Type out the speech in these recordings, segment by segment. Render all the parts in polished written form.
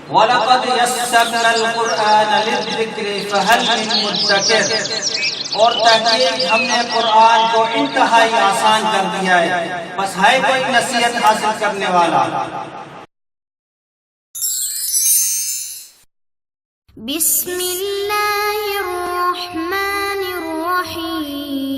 وَلَقَدْ يَسَّرْنَا الْقُرْآنَ لِلذِّكْرِ فَهَلْ مِن مُدَّكِرٍ، اور تحقیق ہم نے قرآن کو انتہائی آسان کر دیا ہے، بس ہے کوئی نصیحت حاصل کرنے والا۔ بسم اللہ الرحمن الرحیم۔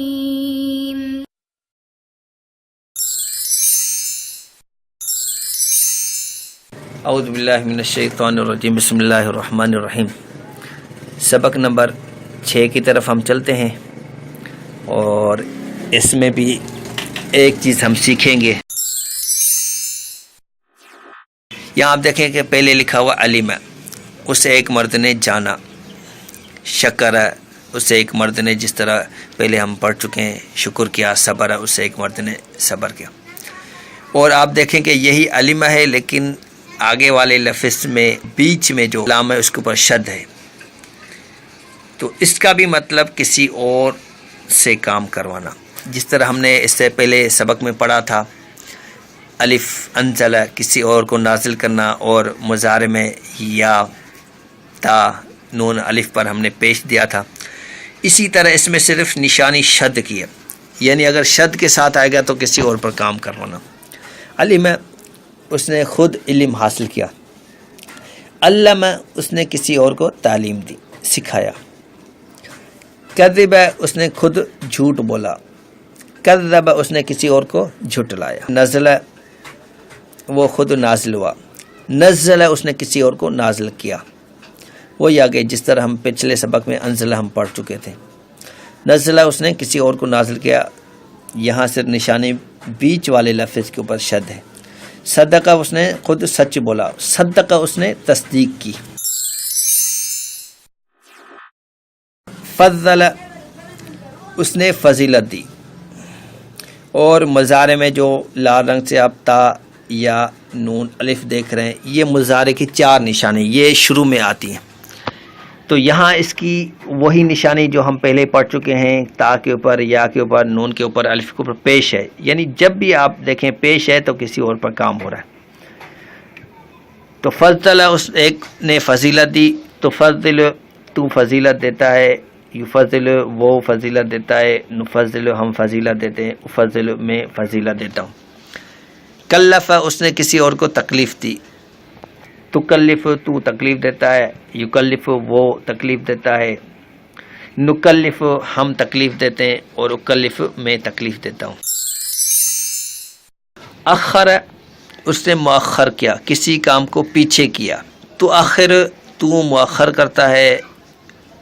اعوذ باللہ من الشیطان الرجیم، بسم اللہ الرحمن الرحیم۔ سبق نمبر 6 کی طرف ہم چلتے ہیں، اور اس میں بھی ایک چیز ہم سیکھیں گے۔ یہاں آپ دیکھیں کہ پہلے لکھا ہوا علم، اسے ایک مرد نے جانا، شکر ہے اسے ایک مرد نے، جس طرح پہلے ہم پڑھ چکے ہیں، شکر کیا، صبر ہے اسے ایک مرد نے صبر کیا۔ اور آپ دیکھیں کہ یہی علم ہے، لیکن آگے والے لفظ میں بیچ میں جو لام ہے اس کے اوپر شد ہے، تو اس کا بھی مطلب کسی اور سے کام کروانا، جس طرح ہم نے اس سے پہلے سبق میں پڑھا تھا، الف انزل کسی اور کو نازل کرنا، اور مضارع میں یا تا نون الف پر ہم نے پیش دیا تھا۔ اسی طرح اس میں صرف نشانی شد کی ہے، یعنی اگر شد کے ساتھ آئے گا تو کسی اور پر کام کروانا۔ علم اس نے خود علم حاصل کیا، علم اس نے کسی اور کو تعلیم دی، سکھایا۔ کذب اس نے خود جھوٹ بولا، کذب اس نے کسی اور کو جھٹلایا۔ نزل وہ خود نازل ہوا، نزل اس نے کسی اور کو نازل کیا۔ وہی آگے جس طرح ہم پچھلے سبق میں انزلہ ہم پڑھ چکے تھے، نزلہ اس نے کسی اور کو نازل کیا۔ یہاں سے نشانی بیچ والے لفظ کے اوپر شد ہے۔ صدقہ اس نے خود سچ بولا، صدقہ اس نے تصدیق کی۔ فضل اس نے فضیلت دی، اور مضارع میں جو لال رنگ سے آپ تا یا نون الف دیکھ رہے ہیں، یہ مضارع کی 4 نشانی یہ شروع میں آتی ہیں، تو یہاں اس کی وہی نشانی جو ہم پہلے پڑھ چکے ہیں، تا کے اوپر، یا کے اوپر، نون کے اوپر، الف کے اوپر پیش ہے، یعنی جب بھی آپ دیکھیں پیش ہے تو کسی اور پر کام ہو رہا ہے۔ تو فضل اس ایک نے فضیلت دی، تو فضل تو فضیلت دیتا ہے، یفضل وہ فضیلت دیتا ہے، نفضل ہم فضیلت دیتے ہیں، افضل میں فضیلت دیتا ہوں۔ کلف اس نے کسی اور کو تکلیف دی، تکلف تو تکلیف دیتا ہے، یکلف وہ تکلیف دیتا ہے، نکلف ہم تکلیف دیتے ہیں، اور اکلف میں تکلیف دیتا ہوں۔ اخر اس نے مؤخر کیا، کسی کام کو پیچھے کیا، تو آخر تو مؤخر کرتا ہے،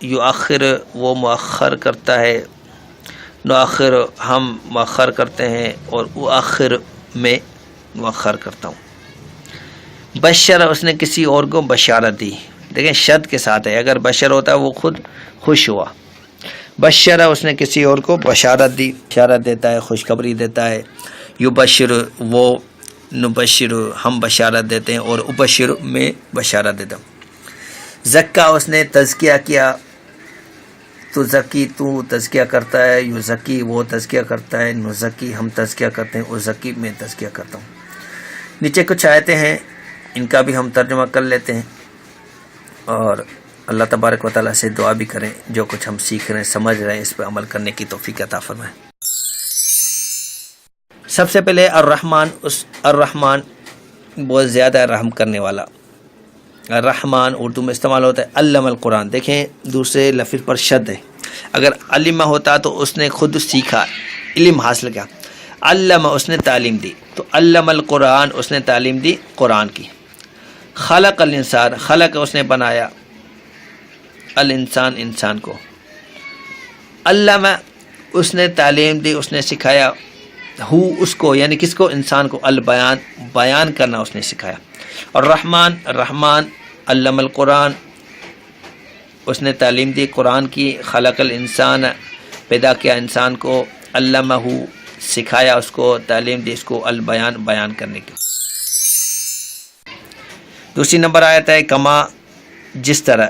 یؤخر وہ مؤخر کرتا ہے، نؤخر ہم مؤخر کرتے ہیں، اور اؤخر میں مؤخر کرتا ہوں۔ بشر اس نے کسی اور کو بشارت دی، دیکھیں شد کے ساتھ ہے، اگر بشر ہوتا ہے وہ خود خوش ہوا۔ بشر اس نے کسی اور کو بشارت دی، بشارت دیتا ہے، خوشخبری دیتا ہے۔ یبشر وہ، نبشر ہم بشارت دیتے ہیں، اور ابشر میں بشارت دیتا ہوں۔ زکا اس نے تزکیہ کیا، تو زکی تو تزکیہ کرتا ہے، یو زکی وہ تزکیہ کرتا ہے، نو زکی ہم تزکیہ کرتے ہیں، او زکی میں تزکیہ کرتا ہوں۔ نیچے کچھ آیتیں ہیں، ان کا بھی ہم ترجمہ کر لیتے ہیں، اور اللہ تبارک و تعالیٰ سے دعا بھی کریں جو کچھ ہم سیکھ رہے ہیں، سمجھ رہے ہیں، اس پہ عمل کرنے کی توفیق عطا فرمائیں۔ سب سے پہلے الرحمن، الرحمن بہت زیادہ رحم کرنے والا۔ الرحمن اردو میں استعمال ہوتا ہے۔ علم القرآن، دیکھیں دوسرے لفظ پر شد ہے، اگر علم ہوتا تو اس نے خود سیکھا، علم حاصل کیا۔ علم اس نے تعلیم دی، تو علم القرآن اس نے تعلیم دی قرآن کی۔ خلق الانسان، خلق اس نے بنایا، الانسان انسان کو۔ علم اس نے تعلیم دی، اس نے سکھایا، ہو اس کو، یعنی کس کو، انسان کو، البیان بیان کرنا اس نے سکھایا۔ اور رحمان، رحمان علم القرآن اس نے تعلیم دی قرآن کی۔ خلق الانسان پیدا کیا انسان کو، علمہ سکھایا اس کو، تعلیم دی اس کو، البیان بیان کرنے کی۔ دوسری نمبر آیت ہے کما، جس طرح،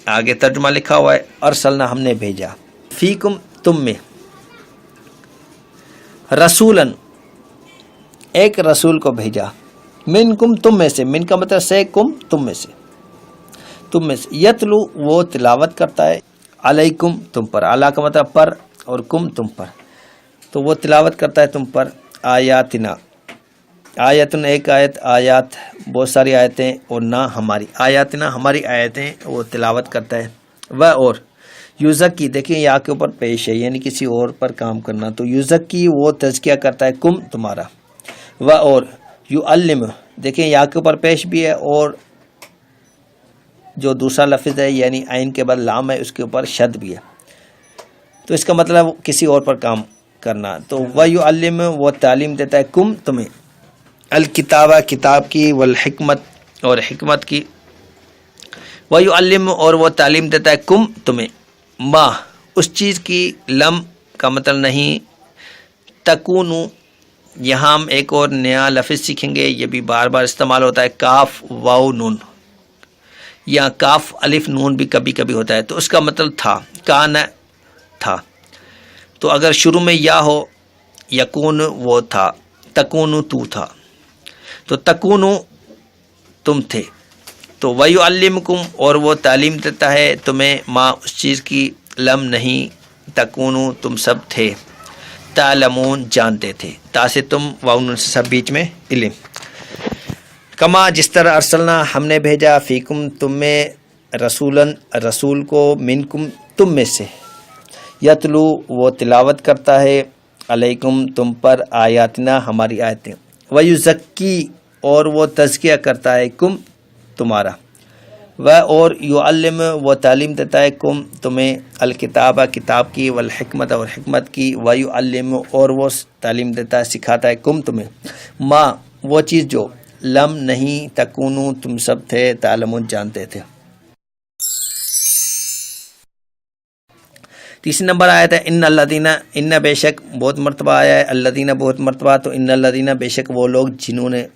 آگے ترجمہ لکھا ہوا ہے، ارسلنا ہم نے بھیجا، فیکم تم میں، رسولن ایک رسول کو بھیجا، منکم تم میں سے، من کا مطلب سے، کم تم میں سے، تم میں سے، یتلو وہ تلاوت کرتا ہے، علیکم تم پر، علی کا مطلب پر اور کم تم پر، تو وہ تلاوت کرتا ہے تم پر، آیاتنا، آیتن ایک آیت، آیات بہت ساری آیتیں، اور نہ ہماری، آیاتنا ہماری آیتیں وہ تلاوت کرتا ہے، وہ اور یوزکی، دیکھیں یا کے اوپر پیش ہے یعنی کسی اور پر کام کرنا، تو یوزکی وہ تزکیہ کرتا ہے کم تمہارا، وہ اور یعلم، دیکھیں یا کے اوپر پیش بھی ہے اور جو دوسرا لفظ ہے یعنی عین کے بعد لام ہے اس کے اوپر شد بھی ہے، تو اس کا مطلب کسی اور پر کام کرنا، تو وَيُعَلِّمُ وہ تعلیم دیتا ہے کم تمہیں، الکتابہ کتاب کی، والحکمت اور حکمت کی، وَيُعَلِّمُ اور وہ تعلیم دیتا ہے کم تمہیں، ما اس چیز کی، لم کا مطلب نہیں، تکونو، یہاں ہم ایک اور نیا لفظ سیکھیں گے، یہ بھی بار بار استعمال ہوتا ہے، کاف واو نون، یا کاف الف نون بھی کبھی کبھی ہوتا ہے، تو اس کا مطلب تھا، کان تھا، تو اگر شروع میں یا ہو، یکون وہ تھا، تکونو تو تھا، تو تکونو تم تھے، تو وَيُعَلِّمُكُمْ اور وہ تعلیم دیتا ہے تمہیں، ما اس چیز کی، لم نہیں، تکونو تم سب تھے، تعلمون جانتے تھے، تا سے تم، واؤن سے سب بیچ میں علم، کما جس طرح ارسلنا ہم نے بھیجا، فیکم تم میں، رسولن رسول کو، منکم تم میں سے، یتلو وہ تلاوت کرتا ہے، علیکم تم پر، آیاتنا ہماری آیتیں، ویزکی اور وہ تزکیہ کرتا ہے کم تمہارا، و اور یعلم وہ تعلیم دیتا ہے کم تمہیں، الکتابہ کتاب کی، والحکمت اور حکمت کی، ویعلم اور وہ تعلیم دیتا ہے سکھاتا ہے کم تمہیں، ما وہ چیز جو، لم نہیں، تکونو تم سب تھے، تعلمون جانتے تھے۔ تیسری نمبر آیا تھا ان الذین، ان بے شک بہت مرتبہ آیا ہے، الذین بہت مرتبہ، تو ان الذین بے شک وہ لوگ جنہوں نے،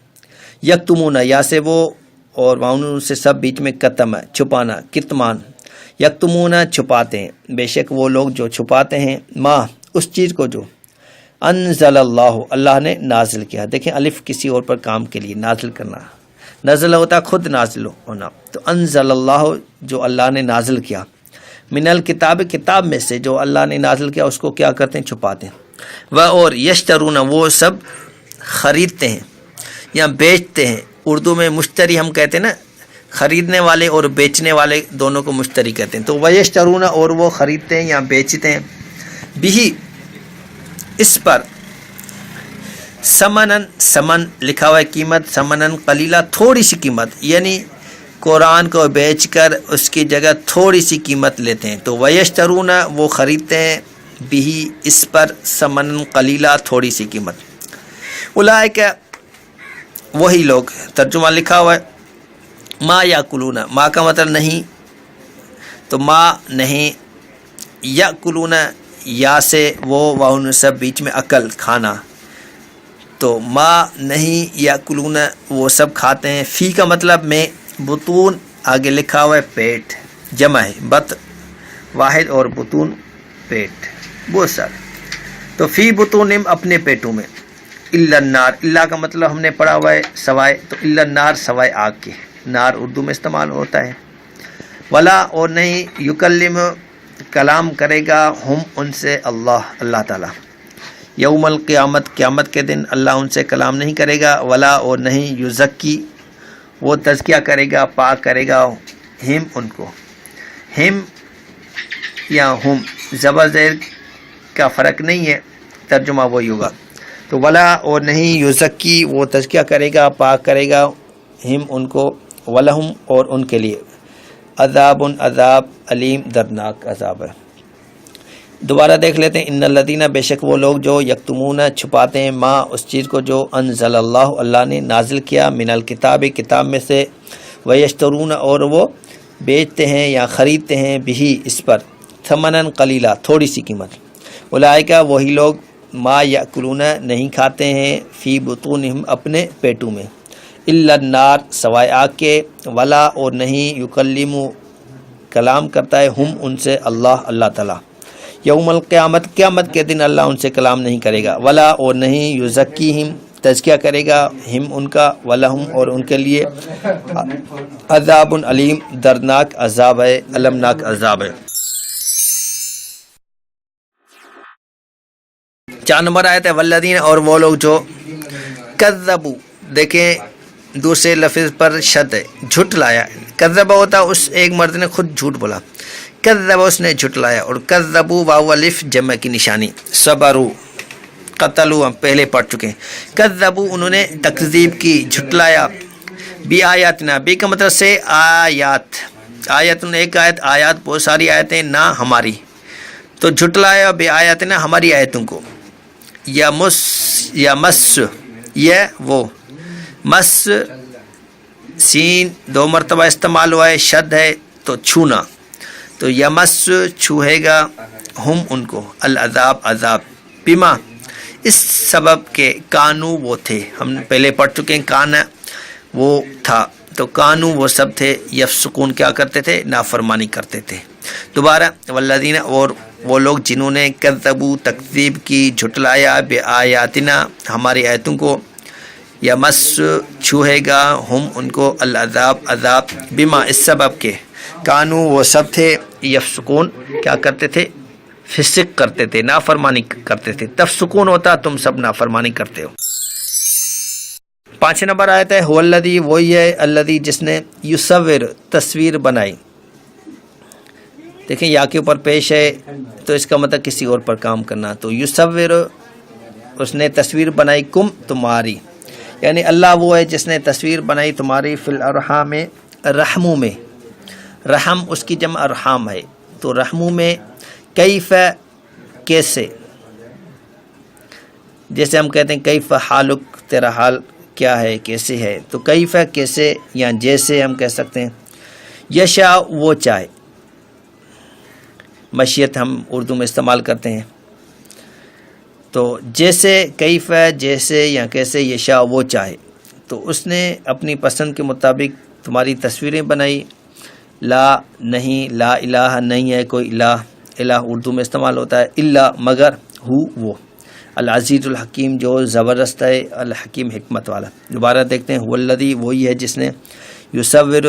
یکتمون یا سے وہ اور واؤن سے سب بیچ میں کتم ہے چھپانا، کتمان، یکتمون چھپاتے ہیں، بے شک وہ لوگ جو چھپاتے ہیں، ما اس چیز کو جو، انزل اللہ اللہ نے نازل کیا، دیکھیں الف کسی اور پر کام کے لیے، نازل کرنا، نازل ہوتا خود نازل ہونا، تو انزل اللہ جو اللہ نے نازل کیا، من الکتاب کتاب میں سے جو اللہ نے نازل کیا اس کو کیا کرتے ہیں، چھپاتے ہیں، وہ اور یشترون وہ سب خریدتے ہیں یا بیچتے ہیں، اردو میں مشتری ہم کہتے ہیں نا، خریدنے والے اور بیچنے والے دونوں کو مشتری کہتے ہیں، تو وہ یشترون اور وہ خریدتے ہیں یا بیچتے ہیں، بھی اس پر، سمنن سمن لکھا ہوا ہے قیمت، سمنن قلیلہ تھوڑی سی قیمت، یعنی قرآن کو بیچ کر اس کی جگہ تھوڑی سی قیمت لیتے ہیں، تو ویشترون وہ خریدتے ہیں، بھی اس پر، سمن قلیلہ تھوڑی سی قیمت، اولئک وہی لوگ، ترجمہ لکھا ہوا ہے ما یاکلون، ما کا مطلب نہیں، تو ما نہیں، یاکلون یا سے وہ واؤن سب بیچ میں عقل کھانا، تو ما نہیں، یاکلون وہ سب کھاتے ہیں، فی کا مطلب میں، بطون آگے لکھا ہوا ہے پیٹ، جمع ہے بط واحد اور بطون پیٹ بہت سارے، تو فی بطونہم اپنے پیٹوں میں، الا النار، اللہ کا مطلب ہم نے پڑھا ہوا ہے سوائے، تو الا النار سوائے آگ کے، نار اردو میں استعمال ہوتا ہے، ولا اور نہیں، یکلم کلام کرے گا، ہم ان سے، اللہ تعالیٰ، یوم القیامت قیامت کے دن اللہ ان سے کلام نہیں کرے گا، ولا اور نہیں، یزکی وہ تزکیہ کرے گا، پاک کرے گا، ہم ان کو، ہم یا ہم زبر زیر کا فرق نہیں ہے، ترجمہ وہی ہوگا، تو ولا اور نہیں، یزکی وہ تزکیہ کرے گا، پاک کرے گا، ہم ان کو، ولہم اور ان کے لیے، عذاب عذاب علیم دردناک عذاب ہے۔ دوبارہ دیکھ لیتے ہیں، ان الذین بے شک وہ لوگ جو، یکتمون چھپاتے ہیں، ما اس چیز کو جو، انزل اللہ اللہ نے نازل کیا، من الکتاب کتاب میں سے، ویشترون اور وہ بیچتے ہیں یا خریدتے ہیں، بھی اس پر، ثمنن قلیلہ تھوڑی سی قیمت، اولئک وہی لوگ، ما یاکلون نہیں کھاتے ہیں، فی بطونہم اپنے پیٹوں میں، الا النار سوائے آگ کے، ولا اور نہیں، یکلم کلام کرتا ہے، ہم ان سے، اللہ تعالیٰ، یوم القیامت قیامت کے دن اللہ ان سے کلام نہیں کرے گا، ولا اور نہیں، یزکیہم تزکیہ کرے گا ہم ان کا ولہم اور ان کے لیے عذاب علیم دردناک عذاب ہے، المناک عذاب ہے۔ 4 نمبر آیت ہے والذین اور وہ لوگ جو کذبوا، دیکھیں دوسرے لفظ پر شد ہے، جھٹلایا۔ کذب ہوتا اس ایک مرد نے خود جھوٹ بولا، کذب اس نے جھٹلایا، اور کذبوا واو الف جمع کی نشانی، صبروا قتلوا ہم پہلے پڑھ چکے ہیں۔ کذبوا انہوں نے تکذیب کی، جھٹلایا، بی آیاتنا، بی کا مطلب سے آیات، آیت ایک آیت، آیات بہت ساری آیتیں نہ ہماری، تو جھٹلایا بی آیاتنا ہماری آیتوں کو، یا مس یہ وہ مس سین 2 مرتبہ استعمال ہوا ہے، شد ہے تو چھونا، تو یمس چھوئے گا ہم ان کو العذاب عذاب، بما اس سبب کے کانو وہ تھے، ہم پہلے پڑھ چکے ہیں کانا وہ تھا، تو کانو وہ سب تھے، یفسقون کیا کرتے تھے، نافرمانی کرتے تھے۔ دوبارہ والذین اور وہ لوگ جنہوں نے کذبوا تکذیب کی، جھٹلایا بآیاتنا ہماری آیتوں کو، یمس چھوئے گا ہم ان کو العذاب عذاب، بما اس سبب کے کانو وہ سب تھے، یفسقون کیا کرتے تھے، فسق کرتے تھے، نافرمانی کرتے تھے۔ تفسقون ہوتا تم سب نافرمانی کرتے ہو۔ 5 نمبر آیت ہے هو الذی، وہی ہے الذی جس نے یصور تصویر بنائی، دیکھیں یا کے اوپر پیش ہے تو اس کا مطلب کسی اور پر کام کرنا، تو یصور اس نے تصویر بنائی، کم تمہاری، یعنی اللہ وہ ہے جس نے تصویر بنائی تمہاری، فی الارحام رحموں میں، رحم اس کی جمع ارحام ہے، تو رحموں میں، کیف کیسے، جیسے ہم کہتے ہیں کیف حالک تیرا حال کیا ہے کیسے ہے، تو کیف کیسے یا جیسے ہم کہہ سکتے ہیں، یشاء وہ چاہے، مشیت ہم اردو میں استعمال کرتے ہیں، تو جیسے کیف جیسے یا کیسے، یشاء وہ چاہے، تو اس نے اپنی پسند کے مطابق تمہاری تصویریں بنائی، لا نہیں، لا الہ نہیں ہے کوئی الہ، الہ اردو میں استعمال ہوتا ہے الا مگر، ہو وہ، العزیز الحکیم جو زبردست ہے، الحکیم حکمت والا۔ دوبارہ دیکھتے ہیں، هو الذی وہی ہے جس نے یصور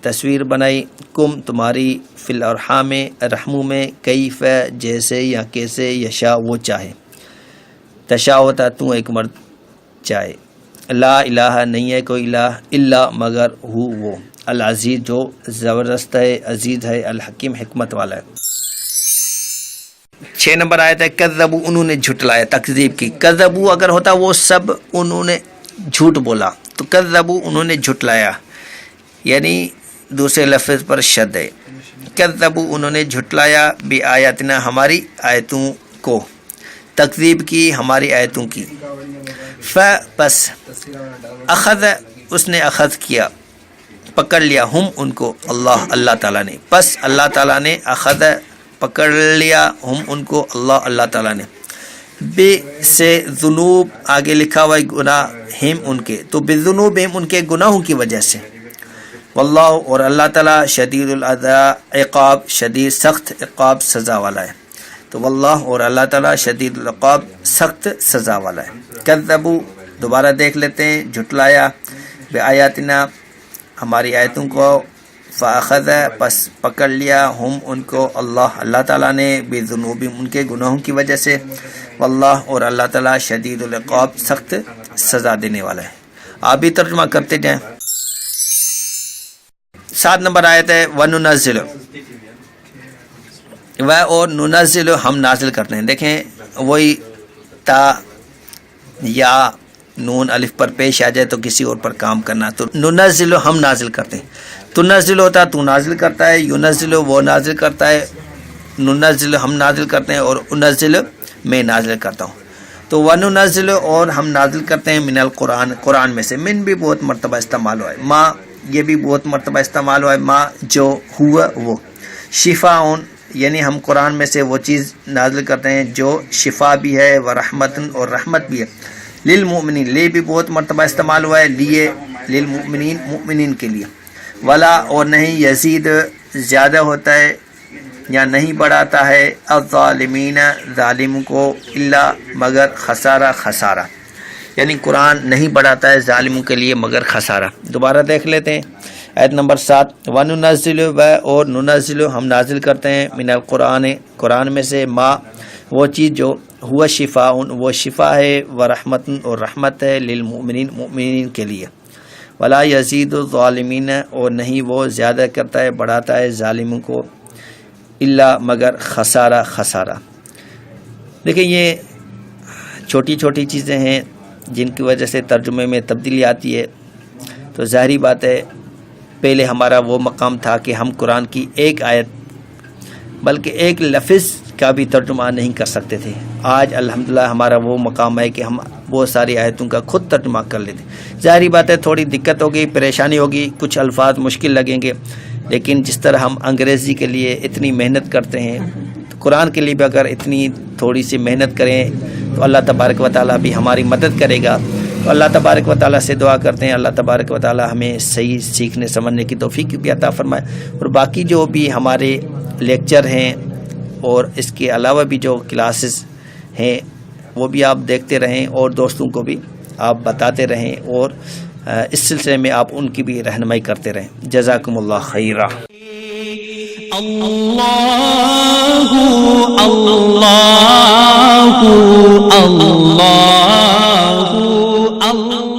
تصویر بنائی، کم تمہاری، فی الارحام رحموں میں، کیف جیسے یا کیسے، یشاء وہ چاہے، تشاء ہوتا تو ایک مرد چاہے، لا الہ نہیں ہے کوئی الہ، الا مگر، ہو وہ، العزیز جو زبردست ہے، عزیز ہے، الحکیم حکمت والا ہے۔ 6 نمبر آیت ہے کذبوا انہوں نے جھٹلایا، تکذیب کی، کذبوا اگر ہوتا وہ سب انہوں نے جھوٹ بولا، تو کذبوا انہوں نے جھٹلایا، یعنی دوسرے لفظ پر شد ہے، کذبوا انہوں نے جھٹلایا بآیاتنا ہماری آیتوں کو، تکذیب کی ہماری آیتوں کی، پس اخذ اس نے اخذ کیا، پکڑ لیا، ہم ان کو، اللہ تعالیٰ نے، پس اللہ تعالیٰ نے اخذ پکڑ لیا، ہم ان کو، اللہ تعالیٰ نے، بے سے ذنوب آگے لکھا ہوا ہے گناہ، ہم ان کے، تو بذنوب ہم ان کے گناہوں کی وجہ سے، واللہ اور اللہ تعالیٰ شدید العذاب عقاب شدید سخت عقاب سزا والا ہے، تو واللہ اور اللہ تعالیٰ شدید العقاب سخت سزا والا ہے۔ کذبوا دوبارہ دیکھ لیتے ہیں، جھٹلایا بآیاتنا ہماری آیتوں کو، فاخذ پس پکڑ لیا، ہم ان کو، اللہ تعالیٰ نے، بذنوب ان کے گناہوں کی وجہ سے، واللہ اور اللہ تعالیٰ شدید العقاب سخت سزا دینے والا ہے۔ آپ بھی ترجمہ کرتے جائیں۔ 7 نمبر آیت ہے وَنُنَزِّلُ، اور ننزل ہم نازل کرتے ہیں، دیکھیں وہی تا یا نون الف پر پیش آ جائے تو کسی اور پر کام کرنا، تو ننزل ہم نازل کرتے ہیں، تنزل ہوتا تو نازل کرتا ہے، ینزل وہ نازل کرتا ہے، ننزل ہم نازل کرتے ہیں، اور انزل میں نازل کرتا ہوں، تو وننزل اور ہم نازل کرتے ہیں، من القرآن قرآن میں سے، من بھی بہت مرتبہ استعمال ہوا ہے، ما یہ بھی بہت مرتبہ استعمال ہوا ہے، ما جو ہوا وہ، شفاء یعنی ہم قرآن میں سے وہ چیز نازل کرتے ہیں جو شفا بھی ہے، ورحمت اور رحمت بھی ہے، للمؤمنین لے بھی بہت مرتبہ استعمال ہوا ہے، لیے للمؤمنین مؤمنین کے لیے، ولا اور نہیں یزید زیادہ ہوتا ہے یا نہیں بڑھاتا ہے، الظالمین ظالم کو، الا مگر خسارہ یعنی قرآن نہیں بڑھاتا ہے ظالموں کے لیے مگر خسارہ۔ دوبارہ دیکھ لیتے ہیں آیت نمبر 7، وَنُنَزِّلُ اور نُنَزِّلُ ہم نازل کرتے ہیں من القرآن قرآن میں سے ما وہ چیز جو ہوا شفاء وہ شفا ہے ورحمت اور رحمت ہے للمؤمنین مؤمنین کے لیے، ولا یزید الظالمین اور نہیں وہ زیادہ کرتا ہے بڑھاتا ہے ظالموں کو الا مگر خسارہ خسارہ۔ دیکھیں یہ چھوٹی چھوٹی چیزیں ہیں جن کی وجہ سے ترجمے میں تبدیلی آتی ہے، تو ظاہری بات ہے پہلے ہمارا وہ مقام تھا کہ ہم قرآن کی ایک آیت بلکہ ایک لفظ کا بھی ترجمہ نہیں کر سکتے تھے۔ آج الحمدللہ ہمارا وہ مقام ہے کہ ہم بہت ساری آیتوں کا خود ترجمہ کر لیتے ہیں۔ ظاہری بات ہے تھوڑی دقت ہوگی، پریشانی ہوگی، کچھ الفاظ مشکل لگیں گے، لیکن جس طرح ہم انگریزی کے لیے اتنی محنت کرتے ہیں تو قرآن کے لیے بھی اگر اتنی تھوڑی سی محنت کریں تو اللہ تبارک و تعالیٰ بھی ہماری مدد کرے گا۔ تو اللہ تبارک و تعالیٰ سے دعا کرتے ہیں اللہ تبارک و تعالیٰ ہمیں صحیح سیکھنے سمجھنے کی توفیق بھی عطا فرمائے، اور باقی جو بھی ہمارے لیکچر ہیں اور اس کے علاوہ بھی جو کلاسز ہیں وہ بھی آپ دیکھتے رہیں اور دوستوں کو بھی آپ بتاتے رہیں، اور اس سلسلے میں آپ ان کی بھی رہنمائی کرتے رہیں۔ جزاکم اللہ خیرہ۔ اللہ اللہ اللہ اللہ